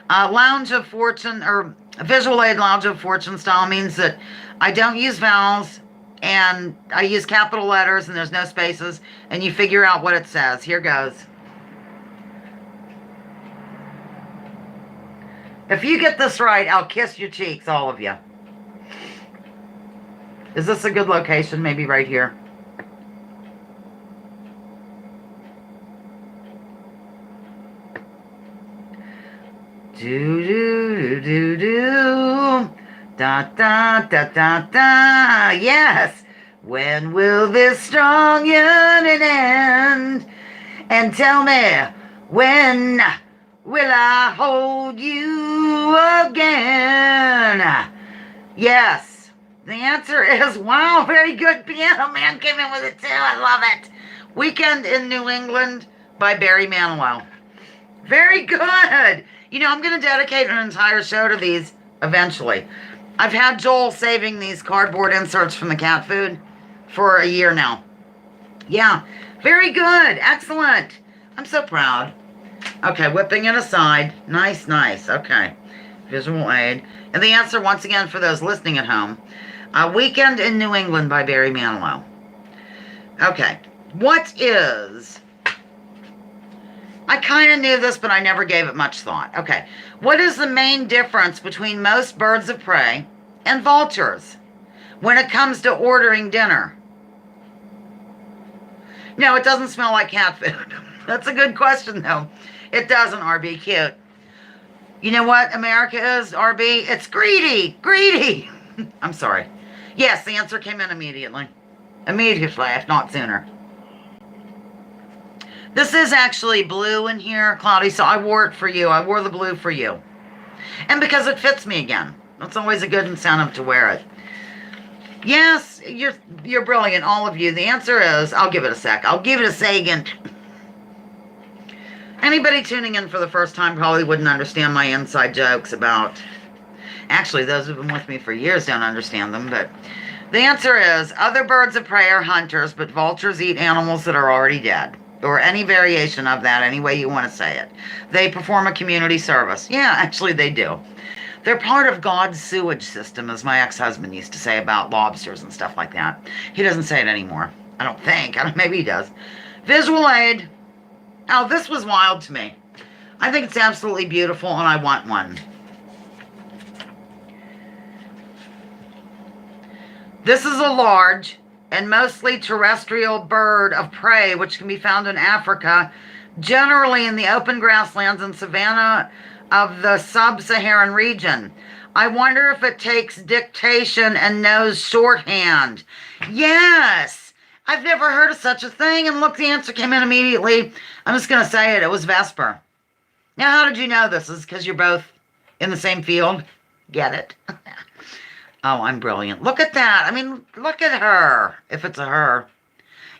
Lounge of Fortune, or Visual Aid Lounge of Fortune style means that I don't use vowels, and I use capital letters, and there's no spaces, and you figure out what it says. Here goes. If you get this right, I'll kiss your cheeks, all of you. Is this a good location? Maybe right here. Do do do do do. Da da da da da. Yes. When will this strong yearning end? And tell me, when will I hold you again? Yes. The answer is, wow, very good. Piano Man came in with it too. I love it. Weekend in New England by Barry Manilow. Very good. You know, I'm going to dedicate an entire show to these eventually. I've had Joel saving these cardboard inserts from the cat food for a year now. Yeah, very good. Excellent. I'm so proud. Okay, whipping it aside. Nice, nice. Okay. Visual Aid. And the answer, once again, for those listening at home, Weekend in New England by Barry Manilow. Okay. What is... I kind of knew this, but I never gave it much thought. Okay. What is the main difference between most birds of prey and vultures when it comes to ordering dinner? No, it doesn't smell like cat food. That's a good question, though. It doesn't, RB. Cute. You know what America is, RB? It's greedy. Greedy. I'm sorry. Yes, the answer came in immediately. Immediately, if not sooner. This is actually blue in here, Cloudy, so I wore it for you. I wore the blue for you. And because it fits me again. That's always a good incentive to wear it. Yes, you're brilliant, all of you. The answer is, I'll give it a sec. I'll give it a second. Anybody tuning in for the first time probably wouldn't understand my inside jokes about... Actually, those who've been with me for years don't understand them, but... The answer is, other birds of prey are hunters, but vultures eat animals that are already dead. Or any variation of that, any way you want to say it. They perform a community service. Yeah, actually they do. They're part of God's sewage system, as my ex-husband used to say about lobsters and stuff like that. He doesn't say it anymore. I don't think. Maybe he does. Visual aid. Oh, this was wild to me. I think it's absolutely beautiful, and I want one. This is a large and mostly terrestrial bird of prey, which can be found in Africa, generally in the open grasslands and savanna of the sub-Saharan region. I wonder if it takes dictation and knows shorthand. Yes! I've never heard of such a thing, and look, the answer came in immediately. I'm just going to say it. It was Vesper. Now, how did you know this? Is because you're both in the same field? Get it? Oh, I'm brilliant. Look at that. I mean, look at her, if it's a her.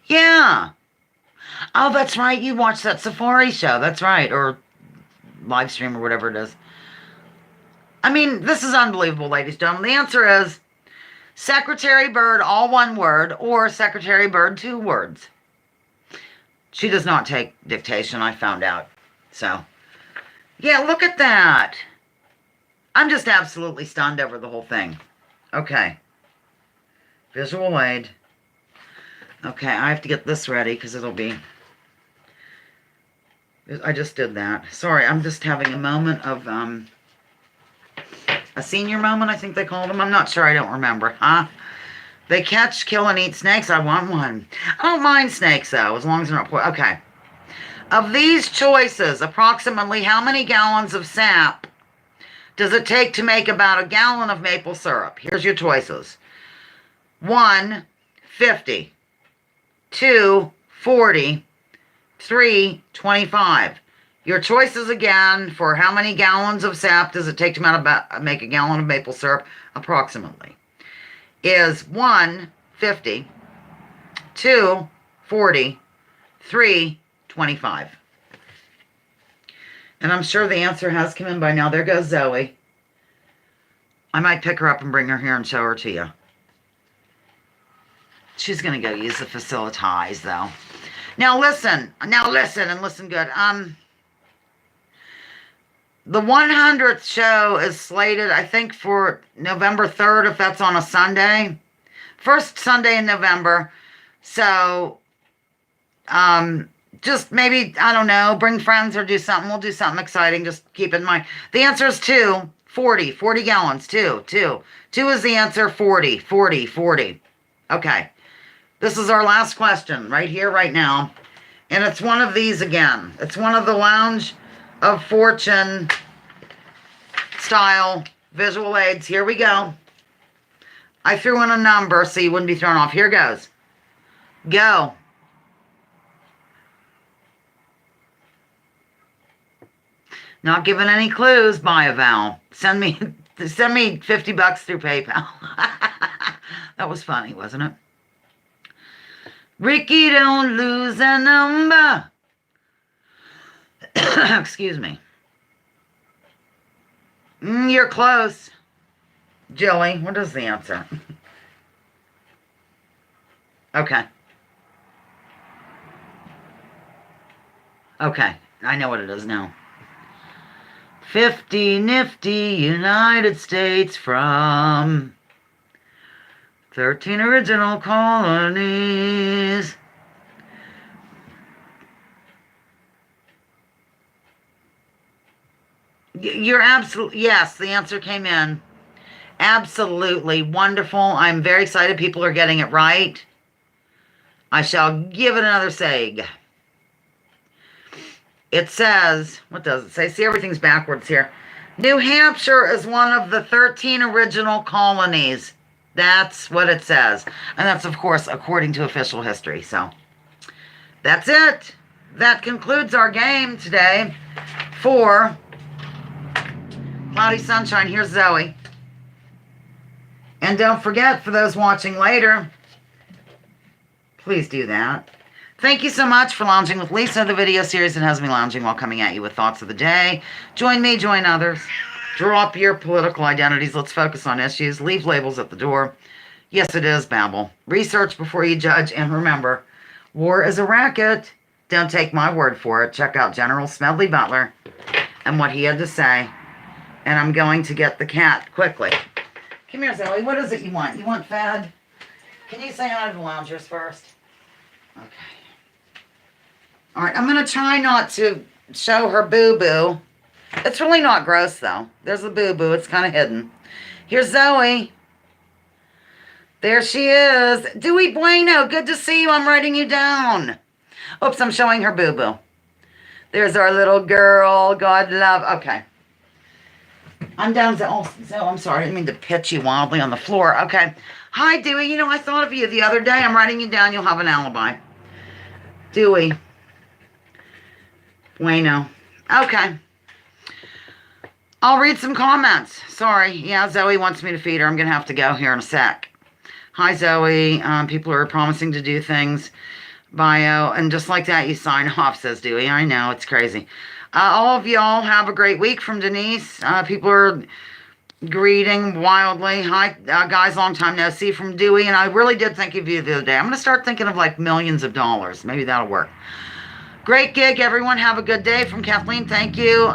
Yeah. Oh, that's right. You watched that safari show. That's right. Or live stream or whatever it is. I mean, this is unbelievable, ladies and gentlemen. The answer is secretary bird, all one word, or secretary bird, 2 words. She does not take dictation, I found out. So, yeah, look at that. I'm just absolutely stunned over the whole thing. Okay. Visual aid. Okay, I have to get this ready because it'll be... I just did that. Sorry, I'm just having a moment of, a senior moment, I think they called them. I'm not sure, I don't remember. Huh? They catch, kill, and eat snakes. I want one. I don't mind snakes, though, as long as they're not poison. Okay. Of these choices, approximately how many gallons of sap does it take to make about a gallon of maple syrup? Here's your choices. 1, 50. 2, 40. 3, 25. Your choices again for how many gallons of sap does it take to make a gallon of maple syrup, approximately, is 1, 50. 2, 40. 3, 25. And I'm sure the answer has come in by now. There goes Zoe. I might pick her up and bring her here and show her to you. She's going to go use the facilitize, though. Now listen, and listen good. The 100th show is slated, I think, for November 3rd, if that's on a Sunday. First Sunday in November. So, just maybe, I don't know, bring friends or do something. We'll do something exciting. Just keep in mind. The answer is 2, 40. 40 gallons, 2. 2 is the answer, 40. 40, 40. Okay. This is our last question right here, right now. And it's one of these again. It's one of the Lounge of Fortune style visual aids. Here we go. I threw in a number so you wouldn't be thrown off. Here goes. Go. Not giving any clues. Buy a vowel. Send me $50 through PayPal. That was funny, wasn't it? Ricky, don't lose a number. Excuse me. You're close. Jilly, what is the answer? Okay. Okay, I know what it is now. 50 nifty United States from 13 original colonies. You're absolutely, yes, the answer came in. Absolutely wonderful. I'm very excited people are getting it right. I shall give it another seg. It says, what does it say? See, everything's backwards here. New Hampshire is one of the 13 original colonies. That's what it says. And that's, of course, according to official history. So, that's it. That concludes our game today for Cloudy Sunshine. Here's Zoe. And don't forget, for those watching later, please do that. Thank you so much for Lounging with Lisa, the video series that has me lounging while coming at you with thoughts of the day. Join me, join others. Drop your political identities. Let's focus on issues. Leave labels at the door. Yes, it is babble. Research before you judge. And remember, war is a racket. Don't take my word for it. Check out General Smedley Butler and what he had to say. And I'm going to get the cat quickly. Come here, Zoe. What is it you want? You want fed? Can you say hi to the loungers first? Okay. All right, I'm going to try not to show her boo-boo. It's really not gross, though. There's a boo-boo. It's kind of hidden. Here's Zoe. There she is. Dewey Bueno, good to see you. I'm writing you down. Oops, I'm showing her boo-boo. There's our little girl. God love. Okay. I'm down to, oh, I'm sorry. I didn't mean to pitch you wildly on the floor. Okay. Hi, Dewey. You know, I thought of you the other day. I'm writing you down. You'll have an alibi. Dewey. Bueno. Okay. I'll read some comments. Sorry. Yeah, Zoe wants me to feed her. I'm going to have to go here in a sec. Hi, Zoe. People are promising to do things. Bio. And just like that, you sign off, says Dewey. I know. It's crazy. All of y'all have a great week from Denise. People are greeting wildly. Hi, guys. Long time no see from Dewey. And I really did think of you the other day. I'm going to start thinking of like millions of dollars. Maybe that'll work. Great gig, everyone. Have a good day. From Kathleen, thank you.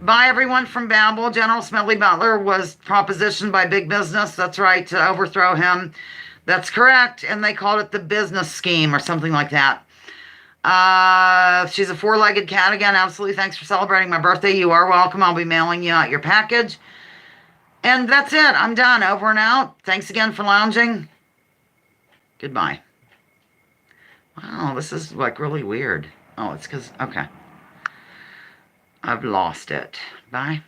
Bye, everyone from Babel. General Smedley Butler was propositioned by big business. That's right, to overthrow him. That's correct. And they called it the business scheme or something like that. She's a four-legged cat again. Absolutely. Thanks for celebrating my birthday. You are welcome. I'll be mailing you out your package. And that's it. I'm done. Over and out. Thanks again for lounging. Goodbye. Wow, this is like really weird. Oh, it's because, okay. I've lost it. Bye.